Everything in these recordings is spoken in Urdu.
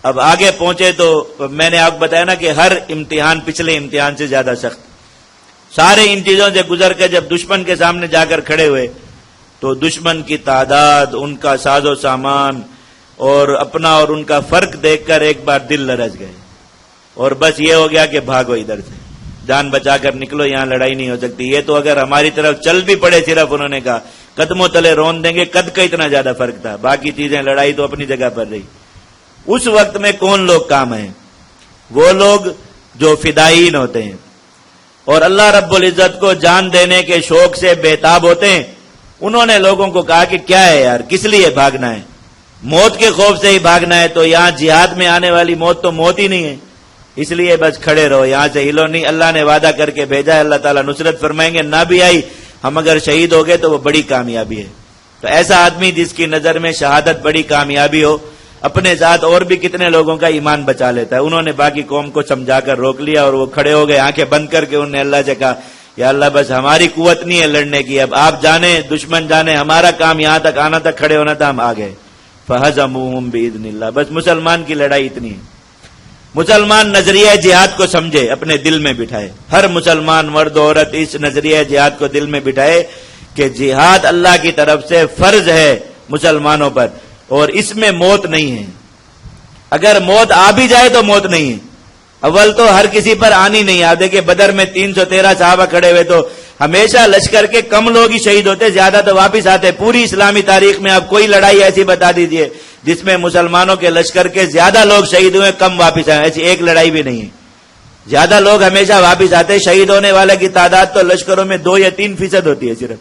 اب آگے پہنچے تو میں نے آپ کو بتایا نا کہ ہر امتحان پچھلے امتحان سے زیادہ سخت. سارے ان چیزوں سے گزر کے جب دشمن کے سامنے جا کر کھڑے ہوئے تو دشمن کی تعداد، ان کا ساز و سامان اور اپنا اور ان کا فرق دیکھ کر ایک بار دل لرز گئے، اور بس یہ ہو گیا کہ بھاگو ادھر سے، جان بچا کر نکلو، یہاں لڑائی نہیں ہو سکتی. یہ تو اگر ہماری طرف چل بھی پڑے صرف انہوں نے کہا قدموں تلے رون دیں گے. قد کا اتنا زیادہ فرق تھا، باقی چیزیں لڑائی تو اپنی جگہ پر رہی. اس وقت میں کون لوگ کام ہیں؟ وہ لوگ جو فدائین ہوتے ہیں اور اللہ رب العزت کو جان دینے کے شوق سے بےتاب ہوتے ہیں. انہوں نے لوگوں کو کہا کہ کیا ہے یار، کس لیے بھاگنا ہے؟ موت کے خوف سے ہی بھاگنا ہے تو یہاں جہاد میں آنے والی موت تو موت ہی نہیں ہے، اس لیے بس کھڑے رہو، یہاں سے ہلو نہیں. اللہ نے وعدہ کر کے بھیجا ہے، اللہ تعالیٰ نصرت فرمائیں گے. نہ بھی آئی، ہم اگر شہید ہو گئے تو وہ بڑی کامیابی ہے. تو ایسا آدمی جس کی نظر میں شہادت بڑی کامیابی ہو، اپنے ساتھ اور بھی کتنے لوگوں کا ایمان بچا لیتا ہے. انہوں نے باقی قوم کو سمجھا کر روک لیا اور وہ کھڑے ہو گئے آنکھیں بند کر کے. انہوں نے اللہ سے کہا یا اللہ بس ہماری قوت نہیں ہے لڑنے کی، اب آپ جانے دشمن جانے، ہمارا کام یہاں تک آنا تک کھڑے ہونا تھا، ہم آ گئے. فہزموہم باذن اللہ. بس مسلمان کی لڑائی اتنی ہے. مسلمان نظریہ جہاد کو سمجھے، اپنے دل میں بٹھائے. ہر مسلمان مرد و عورت اس نظریہ جہاد کو دل میں بٹھائے کہ جہاد اللہ کی طرف سے فرض ہے مسلمانوں پر، اور اس میں موت نہیں ہے. اگر موت آ بھی جائے تو موت نہیں ہے. اول تو ہر کسی پر آنی نہیں. آپ دیکھیں بدر میں 313 صحابہ کھڑے ہوئے تو ہمیشہ لشکر کے کم لوگ ہی شہید ہوتے، زیادہ تو واپس آتے. پوری اسلامی تاریخ میں آپ کوئی لڑائی ایسی بتا دیجئے جس میں مسلمانوں کے لشکر کے زیادہ لوگ شہید ہوئے کم واپس آئے. ایسی ایک لڑائی بھی نہیں ہے. زیادہ لوگ ہمیشہ واپس آتے. شہید ہونے والے کی تعداد تو لشکروں میں 2 یا 3% ہوتی ہے، صرف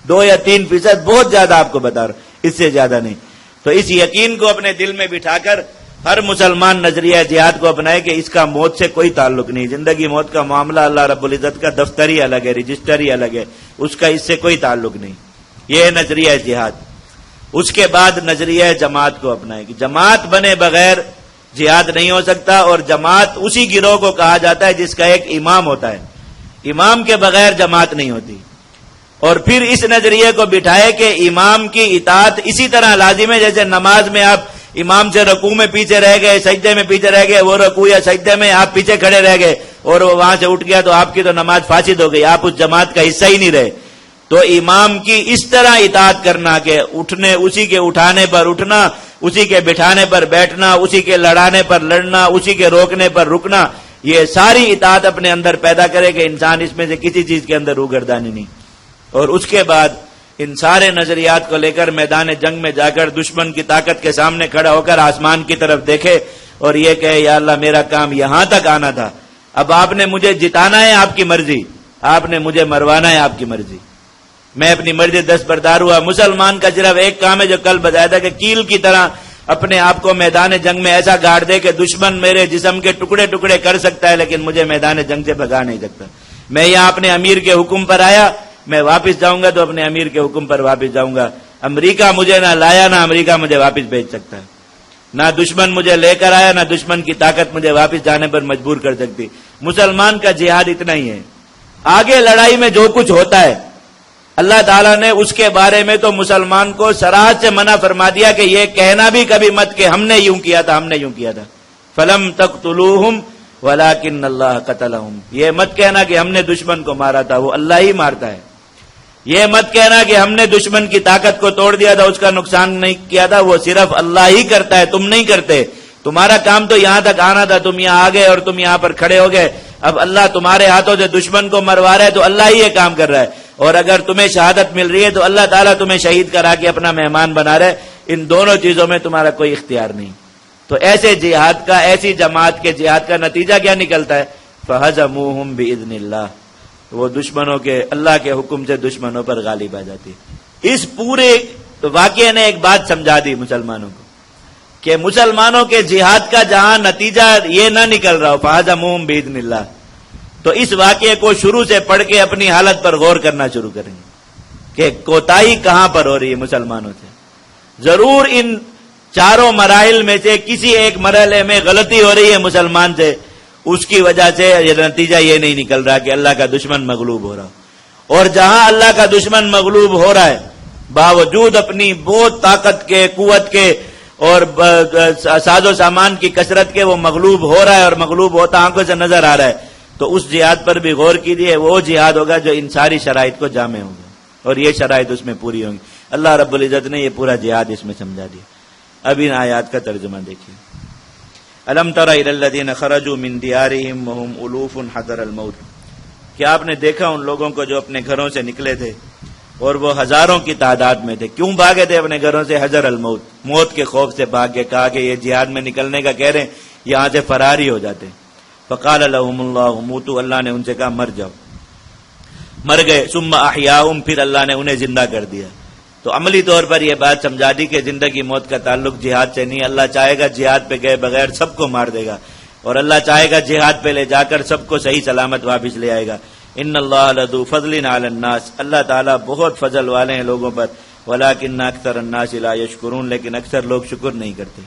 2 یا 3%، بہت زیادہ آپ کو بتا رہا ہوں، اس سے زیادہ نہیں. تو اس یقین کو اپنے دل میں بٹھا کر ہر مسلمان نظریہ جہاد کو اپنائے کہ اس کا موت سے کوئی تعلق نہیں. زندگی موت کا معاملہ اللہ رب العزت کا دفتر ہی الگ ہے، رجسٹر ہی الگ ہے، اس کا اس سے کوئی تعلق نہیں. یہ ہے نظریہ جہاد. اس کے بعد نظریہ جماعت کو اپنائے کہ جماعت بنے بغیر جہاد نہیں ہو سکتا، اور جماعت اسی گروہ کو کہا جاتا ہے جس کا ایک امام ہوتا ہے. امام کے بغیر جماعت نہیں ہوتی. اور پھر اس نظریے کو بٹھائے کہ امام کی اطاعت اسی طرح لازم ہے جیسے نماز میں آپ امام سے رکوع میں پیچھے رہ گئے، سجدے میں پیچھے رہ گئے، وہ رکوع یا سجدے میں آپ پیچھے کھڑے رہ گئے اور وہ وہاں سے اٹھ گیا تو آپ کی تو نماز فاسد ہو گئی، آپ اس جماعت کا حصہ ہی نہیں رہے. تو امام کی اس طرح اطاعت کرنا کہ اٹھنے اسی کے اٹھانے پر اٹھنا، اسی کے بٹھانے پر بیٹھنا، اسی کے لڑانے پر لڑنا، اسی کے روکنے پر رکنا، یہ ساری اطاعت اپنے اندر پیدا کرے کہ انسان اس میں سے کسی چیز کے اندر روگردانی نہیں. اور اس کے بعد ان سارے نظریات کو لے کر میدان جنگ میں جا کر دشمن کی طاقت کے سامنے کھڑا ہو کر آسمان کی طرف دیکھے اور یہ کہے یا اللہ میرا کام یہاں تک آنا تھا، اب آپ نے مجھے جتانا ہے آپ کی مرضی، آپ نے مجھے مروانا ہے آپ کی مرضی، میں اپنی مرضی دستبردار ہوا. مسلمان کا صرف ایک کام ہے جو کل بتایا تھا کہ کیل کی طرح اپنے آپ کو میدان جنگ میں ایسا گاڑ دے کہ دشمن میرے جسم کے ٹکڑے ٹکڑے کر سکتا ہے لیکن مجھے میدان جنگ سے بھگا نہیں سکتا. میں یہاں اپنے امیر کے حکم پر آیا، میں واپس جاؤں گا تو اپنے امیر کے حکم پر واپس جاؤں گا. امریکہ مجھے نہ لایا نہ امریکہ مجھے واپس بھیج سکتا ہے، نہ دشمن مجھے لے کر آیا نہ دشمن کی طاقت مجھے واپس جانے پر مجبور کر سکتی. مسلمان کا جہاد اتنا ہی ہے. آگے لڑائی میں جو کچھ ہوتا ہے اللہ تعالیٰ نے اس کے بارے میں تو مسلمان کو صراحت سے منع فرما دیا کہ یہ کہنا بھی کبھی مت کہ ہم نے یوں کیا تھا، ہم نے یوں کیا تھا. فلم تقتلوہم ولکن اللہ قتلہم، یہ مت کہنا کہ ہم نے دشمن کو مارا تھا، وہ اللہ ہی مارتا ہے. یہ مت کہنا کہ ہم نے دشمن کی طاقت کو توڑ دیا تھا، اس کا نقصان نہیں کیا تھا، وہ صرف اللہ ہی کرتا ہے، تم نہیں کرتے. تمہارا کام تو یہاں تک آنا تھا، تم یہاں آ گئے اور تم یہاں پر کھڑے ہو گئے. اب اللہ تمہارے ہاتھوں سے دشمن کو مروا رہا ہے تو اللہ ہی یہ کام کر رہا ہے. اور اگر تمہیں شہادت مل رہی ہے تو اللہ تعالیٰ تمہیں شہید کرا کے اپنا مہمان بنا رہے. ان دونوں چیزوں میں تمہارا کوئی اختیار نہیں. تو ایسے جہاد کا، ایسی جماعت کے جہاد کا نتیجہ کیا نکلتا ہے؟ فَهَزَمُوهُمْ بِإِذْنِ اللَّهِ، وہ دشمنوں کے، اللہ کے حکم سے دشمنوں پر غالب آ جاتی ہے. اس پورے واقعے نے ایک بات سمجھا دی مسلمانوں کو کہ مسلمانوں کے جہاد کا جہاں نتیجہ یہ نہ نکل رہا ہو فَهَزَمُوهُمْ بِإِذْنِ اللَّهِ، تو اس واقعے کو شروع سے پڑھ کے اپنی حالت پر غور کرنا شروع کریں گے کہ کوتاہی کہاں پر ہو رہی ہے مسلمانوں سے. ضرور ان چاروں مراحل میں سے کسی ایک مرحلے میں غلطی ہو رہی ہے مسلمان سے، اس کی وجہ سے یہ نتیجہ یہ نہیں نکل رہا کہ اللہ کا دشمن مغلوب ہو رہا. اور جہاں اللہ کا دشمن مغلوب ہو رہا ہے باوجود اپنی بہت طاقت کے، قوت کے اور ساز و سامان کی کثرت کے وہ مغلوب ہو رہا ہے اور مغلوب ہوتا آنکھوں سے نظر آ رہا ہے، تو اس جہاد پر بھی غور کیجیے. وہ جہاد ہوگا جو ان ساری شرائط کو جامع ہوگا اور یہ شرائط اس میں پوری ہوں گی. اللہ رب العزت نے یہ پورا جہاد اس میں سمجھا دیا. اب ان آیات کا ترجمہ دیکھیے. الم تر الی الذین خرجوا من دیارہم وهم الوف حذر الموت. کیا آپ نے دیکھا ان لوگوں کو جو اپنے گھروں سے نکلے تھے اور وہ ہزاروں کی تعداد میں تھے؟ کیوں بھاگے تھے اپنے گھروں سے؟ حذر الموت، موت کے خوف سے بھاگ کے. کہا کہ یہ جہاد میں نکلنے کا کہہ رہے ہیں، یہاں سے فرار ہی ہو جاتے. فقال لهم اللہ موتوا، اللہ نے ان سے کہا مر جاؤ. مر گئے. ثم احیاهم، پھر اللہ نے انہیں زندہ کر دیا. تو عملی طور پر یہ بات سمجھا دی کہ زندگی موت کا تعلق جہاد سے نہیں. اللہ چاہے گا جہاد پہ گئے بغیر سب کو مار دے گا، اور اللہ چاہے گا جہاد پہ لے جا کر سب کو صحیح سلامت واپس لے آئے گا. ان اللہ لذو فضل علی الناس، اللہ تعالیٰ بہت فضل والے ہیں لوگوں پر. ولکن اکثر الناس لا یشکرون، لیکن اکثر لوگ شکر نہیں کرتے.